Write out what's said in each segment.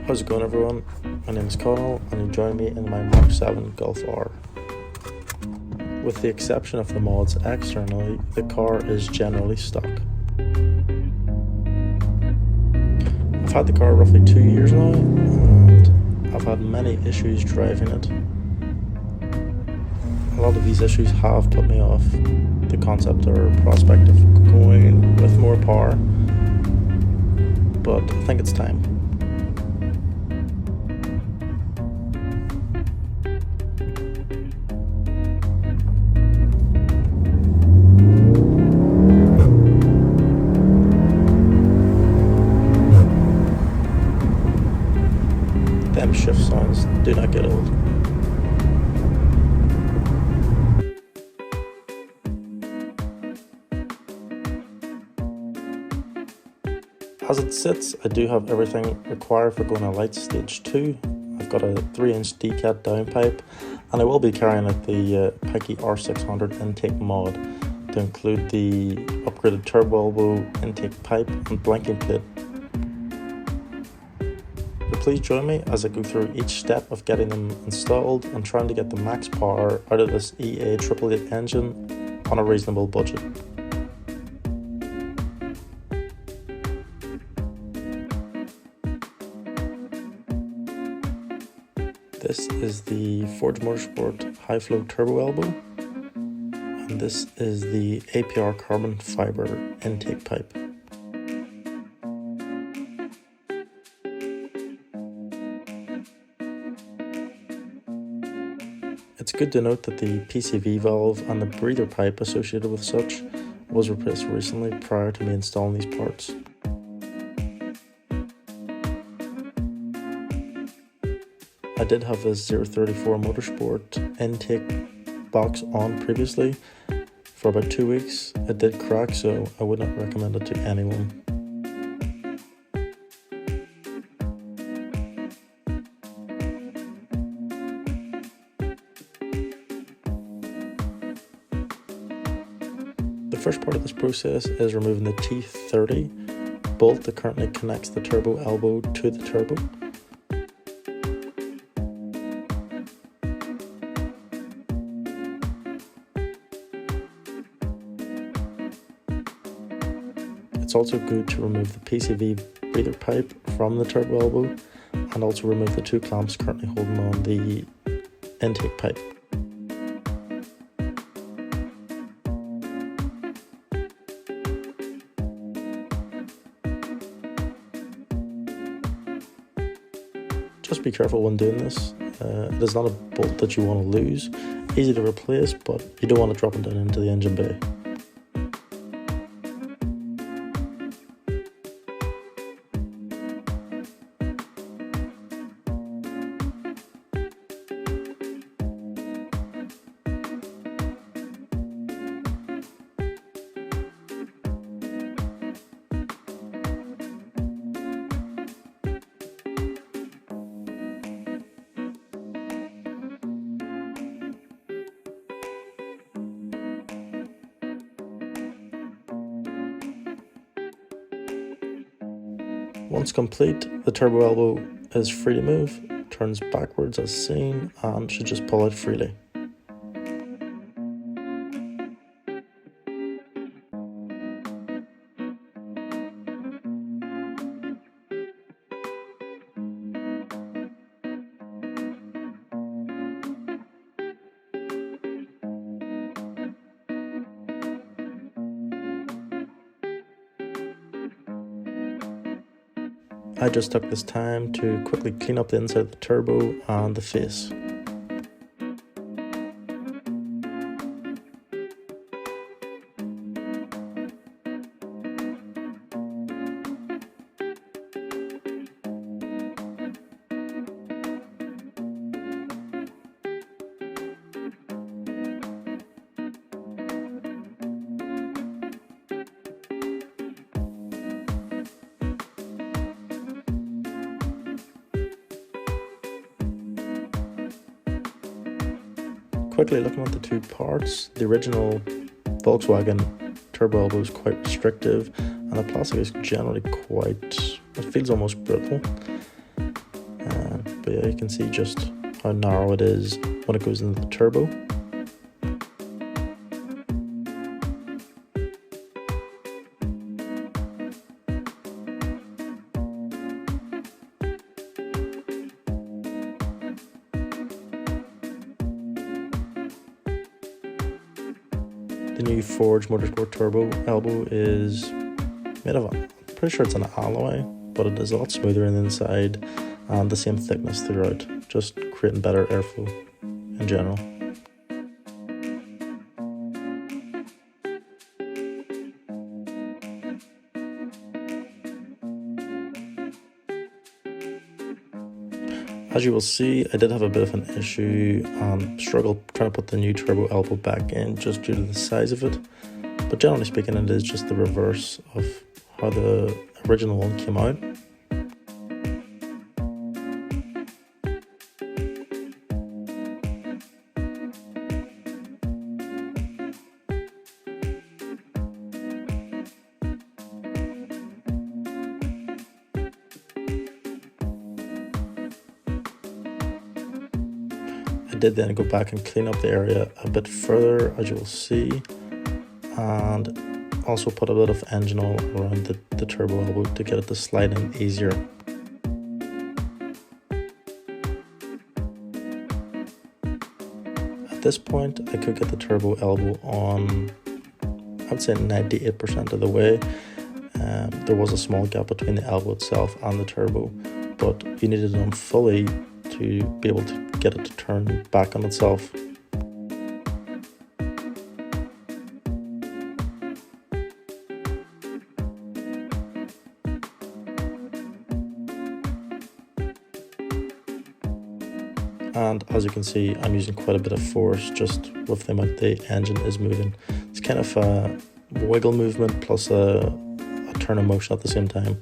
How's it going, everyone? My name is Connell and you join me in my MK7 Golf R. With the exception of the mods externally, the car is generally stock. I've had the car roughly 2 years now and I've had many issues driving it. A lot of these issues have put me off the concept or prospect of going with more power, but I think it's time. Them shift sounds do not get old. As it sits, I do have everything required for going to light stage 2. I've got a 3-inch decat downpipe, and I will be carrying out the Pikey R600 intake mod to include the upgraded turbo elbow intake pipe and blanking plate. So please join me as I go through each step of getting them installed and trying to get the max power out of this EA888 engine on a reasonable budget. This is the Ford Motorsport high flow turbo elbow, and this is the APR carbon fiber intake pipe. It's good to note that the PCV valve and the breather pipe associated with such was replaced recently prior to me installing these parts. I did have this 034 Motorsport intake box on previously for about 2 weeks. It did crack, so I would not recommend it to anyone. The first part of this process is removing the T30 bolt that currently connects the turbo elbow to the turbo. It's also good to remove the PCV breather pipe from the turbo elbow and also remove the 2 clamps currently holding on the intake pipe. Just be careful when doing this. It is not a bolt that you want to lose. Easy to replace, but you don't want to drop it down into the engine bay. Once complete, the turbo elbow is free to move, turns backwards as seen, and should just pull out freely. I just took this time to quickly clean up the inside of the turbo and the face. Quickly looking at the 2 parts, the original Volkswagen turbo elbow is quite restrictive and the plastic is generally quite, it feels almost brittle. but yeah, you can see just how narrow it is when it goes into the turbo. The new Forge Motorsport Turbo elbow is made of, I'm pretty sure it's an alloy, but it is a lot smoother on the inside and the same thickness throughout, just creating better airflow in general. As you will see, I did have a bit of an issue and struggled trying to put the new turbo elbow back in just due to the size of it. But generally speaking, it is just the reverse of how the original one came out. I did then go back and clean up the area a bit further, as you will see, and also put a bit of engine oil around the turbo elbow to get it to slide in easier. At this point, I could get the turbo elbow on, I would say 98% of the way. There was a small gap between the elbow itself and the turbo, but you needed it on fully to be able to get it to turn back on itself. And as you can see, I'm using quite a bit of force just with the amount the engine is moving. It's kind of a wiggle movement plus a turn of motion at the same time.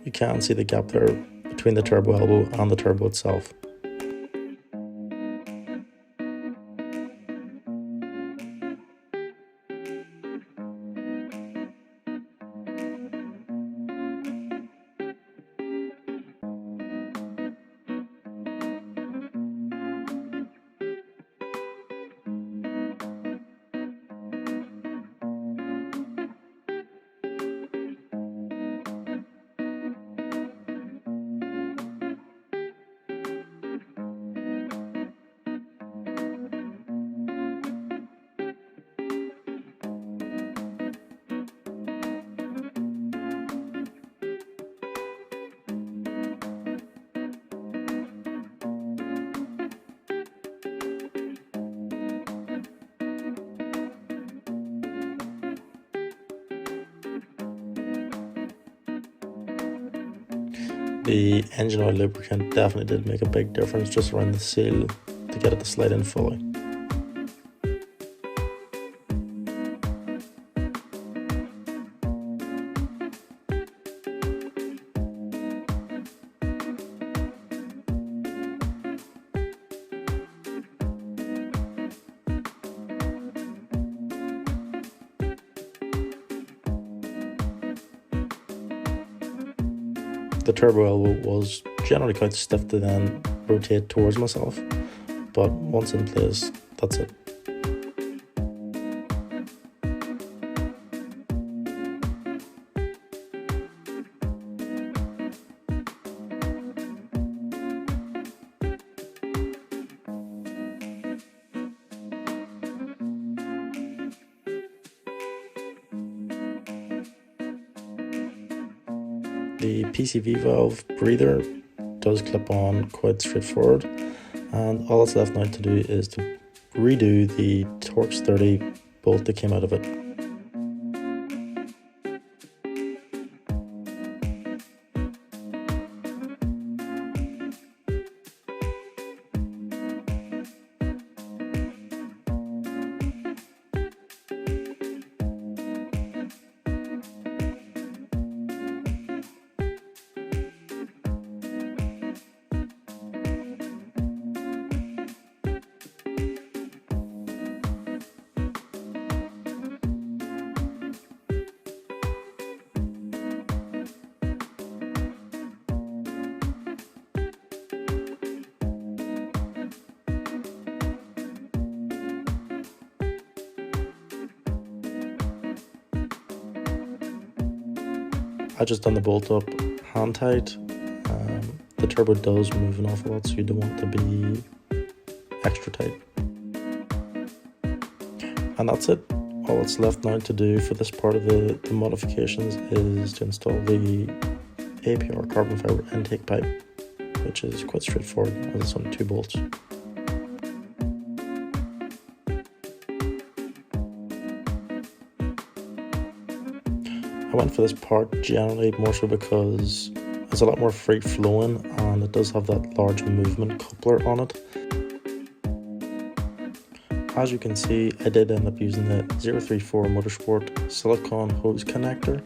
You can see the gap there between the turbo elbow and the turbo itself. The engine oil lubricant definitely did make a big difference just around the seal to get it to slide in fully. The turbo elbow was generally quite stiff to then rotate towards myself, but once in place, that's it. The PCV valve breather does clip on quite straightforward, and all that's left now to do is to redo the Torx 30 bolt that came out of it. I just done the bolt up hand tight. The turbo does move an awful lot, so you don't want it to be extra tight. And that's it. All that's left now to do for this part of the modifications is to install the APR carbon fiber intake pipe, which is quite straightforward as it's only 2 bolts. I went for this part generally more so because it's a lot more free flowing and it does have that large movement coupler on it. As you can see, I did end up using the 034 Motorsport silicone hose connector.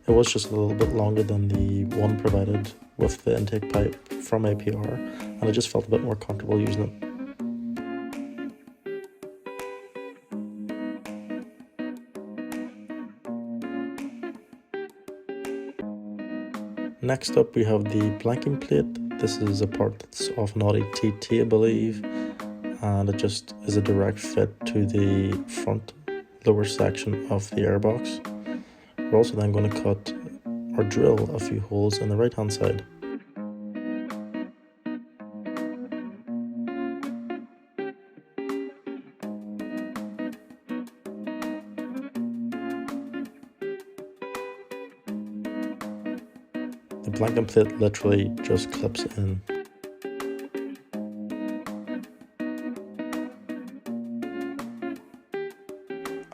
It was just a little bit longer than the one provided with the intake pipe from APR, and I just felt a bit more comfortable using it. Next up we have the blanking plate. This is a part that's off an Audi TT, I believe, and it just is a direct fit to the front lower section of the airbox. We're also then going to cut or drill a few holes in the right hand side. The blanking plate literally just clips in.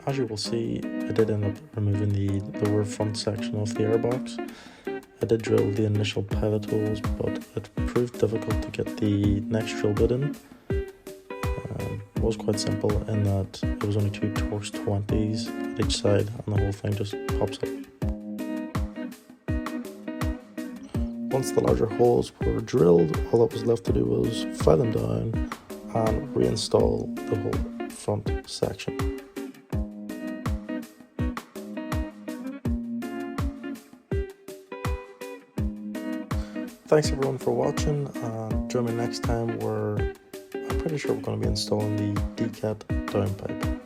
As you will see, I did end up removing the lower front section of the airbox. I did drill the initial pilot holes, but it proved difficult to get the next drill bit in. It was quite simple in that it was only 2 Torx 20s at each side and the whole thing just pops up. Once the larger holes were drilled, all that was left to do was file them down and reinstall the whole front section. Thanks everyone for watching, and join me next time where I'm pretty sure we're going to be installing the DCAT downpipe.